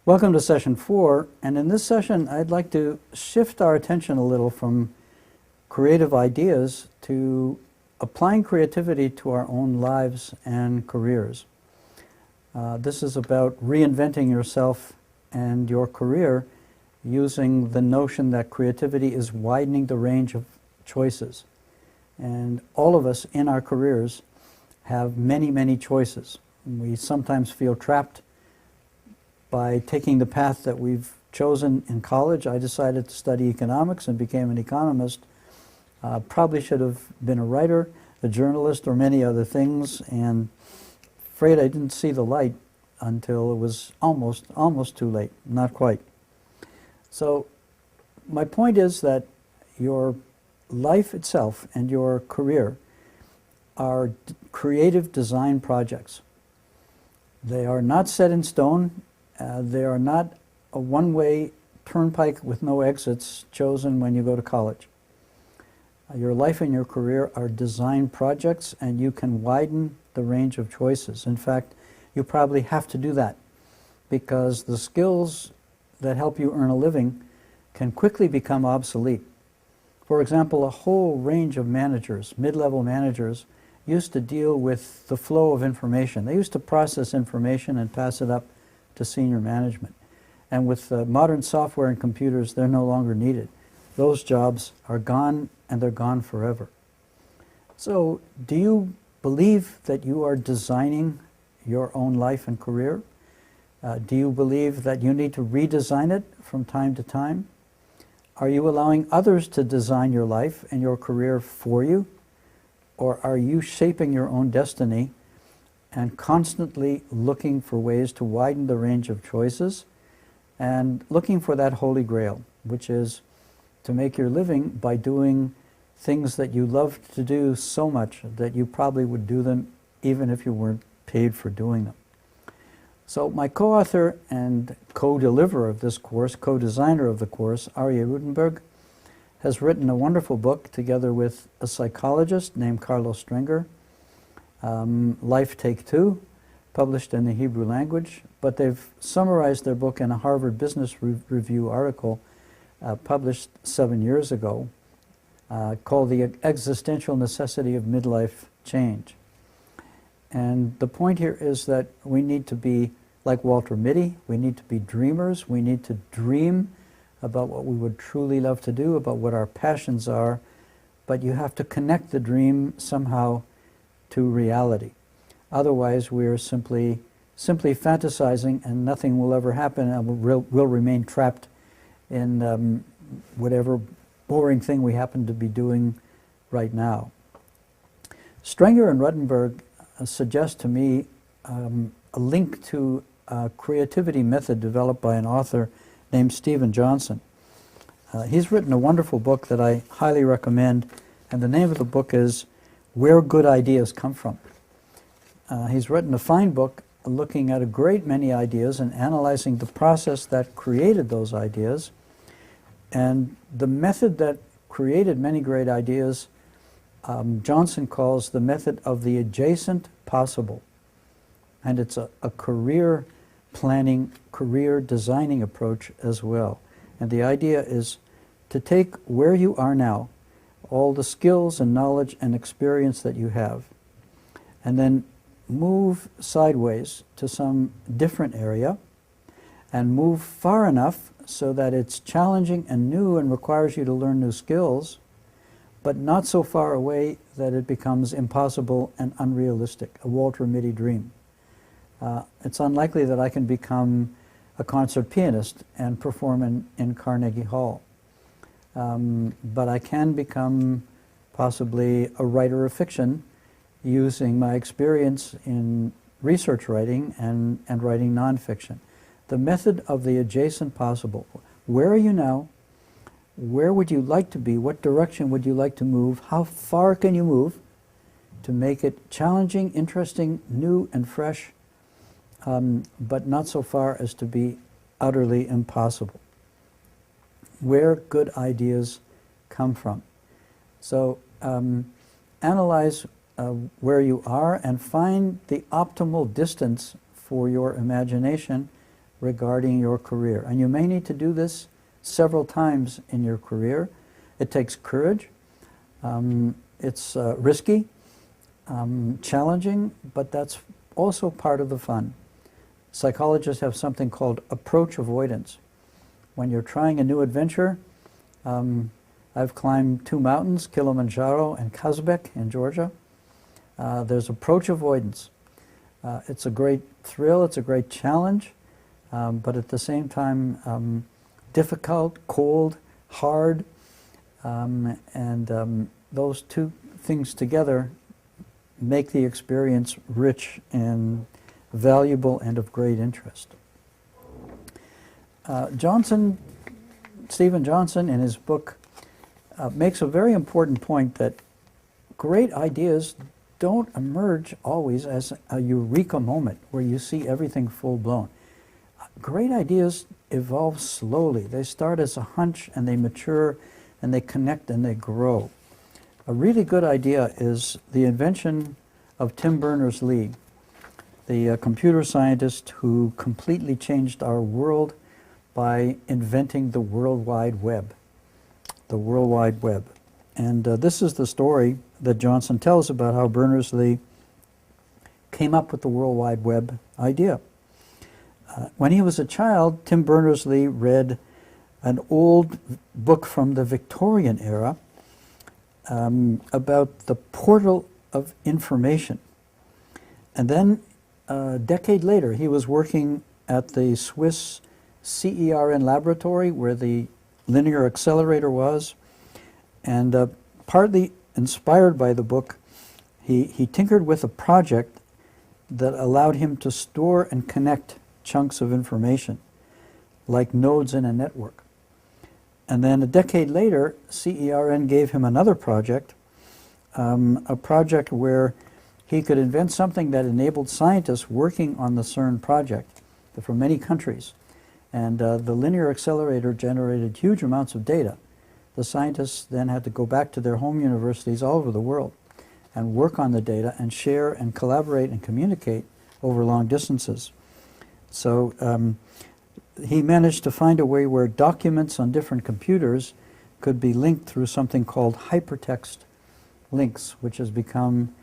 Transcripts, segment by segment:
Welcome to session 4, and in this session I'd like to shift our attention a little from creative ideas to applying creativity to our own lives and careers. This is about reinventing yourself and your career using the notion that creativity is widening the range of choices. And all of us in our careers have many, many choices. We sometimes feel trapped by taking the path that we've chosen in college. I decided to study economics and became an economist. Probably should have been a writer, a journalist, or many other things, and afraid I didn't see the light until it was almost too late, not quite. So my point is that your life itself and your career are creative design projects. They are not set in stone. They are not a one-way turnpike with no exits chosen when you go to college. Your life and your career are design projects, and you can widen the range of choices. In fact, you probably have to do that because the skills that help you earn a living can quickly become obsolete. For example, a whole range of managers, mid-level managers, used to deal with the flow of information. They used to process information and pass it up to senior management. And with modern software and computers, they're no longer needed. Those jobs are gone, and they're gone forever. So, do you believe that you are designing your own life and career? Do you believe that you need to redesign it from time to time? Are you allowing others to design your life and your career for you? Or are you shaping your own destiny and constantly looking for ways to widen the range of choices and looking for that holy grail, which is to make your living by doing things that you love to do so much that you probably would do them even if you weren't paid for doing them. So my co-author and co-deliverer of this course, co-designer of the course, Arya Rutenberg, has written a wonderful book together with a psychologist named Carlos Stringer, Life Take Two, published in the Hebrew language, but they've summarized their book in a Harvard Business Review article published 7 years ago called The Existential Necessity of Midlife Change. And the point here is that we need to be like Walter Mitty, we need to be dreamers, we need to dream about what we would truly love to do, about what our passions are, but you have to connect the dream somehow to reality. Otherwise, we're simply fantasizing, and nothing will ever happen, and we'll remain trapped in whatever boring thing we happen to be doing right now. Stringer and Rutenberg suggest to me a link to a creativity method developed by an author named Stephen Johnson. He's written a wonderful book that I highly recommend, and the name of the book is Where Good Ideas Come From. He's written a fine book looking at a great many ideas and analyzing the process that created those ideas. And the method that created many great ideas, Johnson calls the method of the adjacent possible. And it's a career planning, career designing approach as well. And the idea is to take where you are now, all the skills and knowledge and experience that you have, and then move sideways to some different area and move far enough so that it's challenging and new and requires you to learn new skills, but not so far away that it becomes impossible and unrealistic, a Walter Mitty dream. It's unlikely that I can become a concert pianist and perform in Carnegie Hall. But I can become possibly a writer of fiction using my experience in research writing and writing nonfiction. The method of the adjacent possible. Where are you now? Where would you like to be? What direction would you like to move? How far can you move to make it challenging, interesting, new, and fresh, but not so far as to be utterly impossible? Where good ideas come from. So analyze where you are and find the optimal distance for your imagination regarding your career. And you may need to do this several times in your career. It takes courage. It's risky, challenging, but that's also part of the fun. Psychologists have something called approach avoidance. When you're trying a new adventure, I've climbed 2 mountains, Kilimanjaro and Kazbek in Georgia. There's approach avoidance. It's a great thrill, it's a great challenge, but at the same time difficult, cold, hard, and those two things together make the experience rich and valuable and of great interest. Stephen Johnson, in his book, makes a very important point that great ideas don't emerge always as a eureka moment where you see everything full-blown. Great ideas evolve slowly. They start as a hunch and they mature and they connect and they grow. A really good idea is the invention of Tim Berners-Lee, the computer scientist who completely changed our world by inventing the World Wide Web. The World Wide Web. And this is the story that Johnson tells about how Berners-Lee came up with the World Wide Web idea. When he was a child, Tim Berners-Lee read an old book from the Victorian era about the portal of information. And then a decade later, he was working at the Swiss CERN laboratory where the linear accelerator was, and partly inspired by the book, he tinkered with a project that allowed him to store and connect chunks of information, like nodes in a network. And then a decade later, CERN gave him another project, a project where he could invent something that enabled scientists working on the CERN project from many countries. And the linear accelerator generated huge amounts of data. The scientists then had to go back to their home universities all over the world and work on the data and share and collaborate and communicate over long distances. So he managed to find a way where documents on different computers could be linked through something called hypertext links, which has become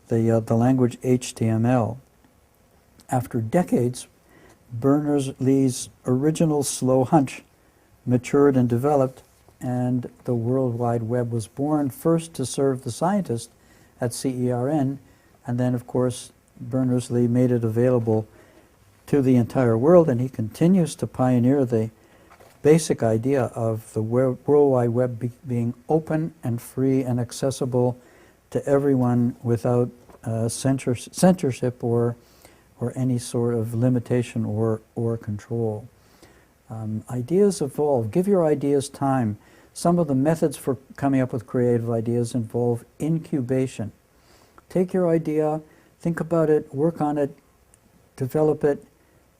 the language HTML. After decades, Berners-Lee's original slow hunch matured and developed, and the World Wide Web was born, first to serve the scientists at CERN, and then, of course, Berners-Lee made it available to the entire world, and he continues to pioneer the basic idea of the World Wide Web being open and free and accessible to everyone without censorship or any sort of limitation or control. Ideas evolve. Give your ideas time. Some of the methods for coming up with creative ideas involve incubation. Take your idea, think about it, work on it, develop it,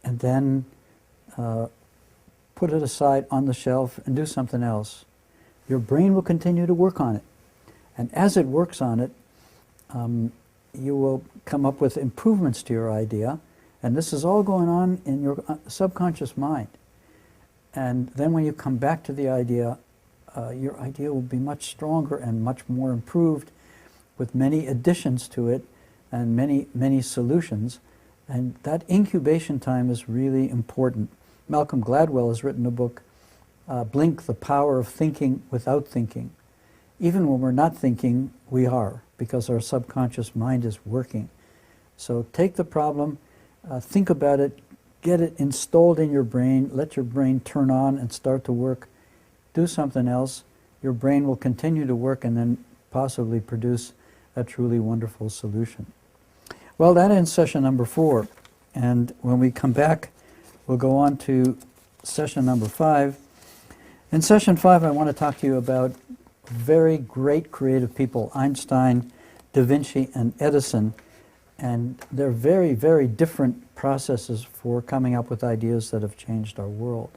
and then put it aside on the shelf and do something else. Your brain will continue to work on it. And as it works on it, you will come up with improvements to your idea, and this is all going on in your subconscious mind. And then when you come back to the idea, your idea will be much stronger and much more improved with many additions to it and many solutions. And that incubation time is really important. Malcolm Gladwell has written a book, Blink, the Power of Thinking Without Thinking. Even when we're not thinking, we are, because our subconscious mind is working. So take the problem, think about it, get it installed in your brain, let your brain turn on and start to work. Do something else, your brain will continue to work and then possibly produce a truly wonderful solution. Well, that ends session number 4. And when we come back, we'll go on to session number 5. In session 5, I want to talk to you about very great creative people, Einstein, Da Vinci, and Edison. And they're very, very different processes for coming up with ideas that have changed our world.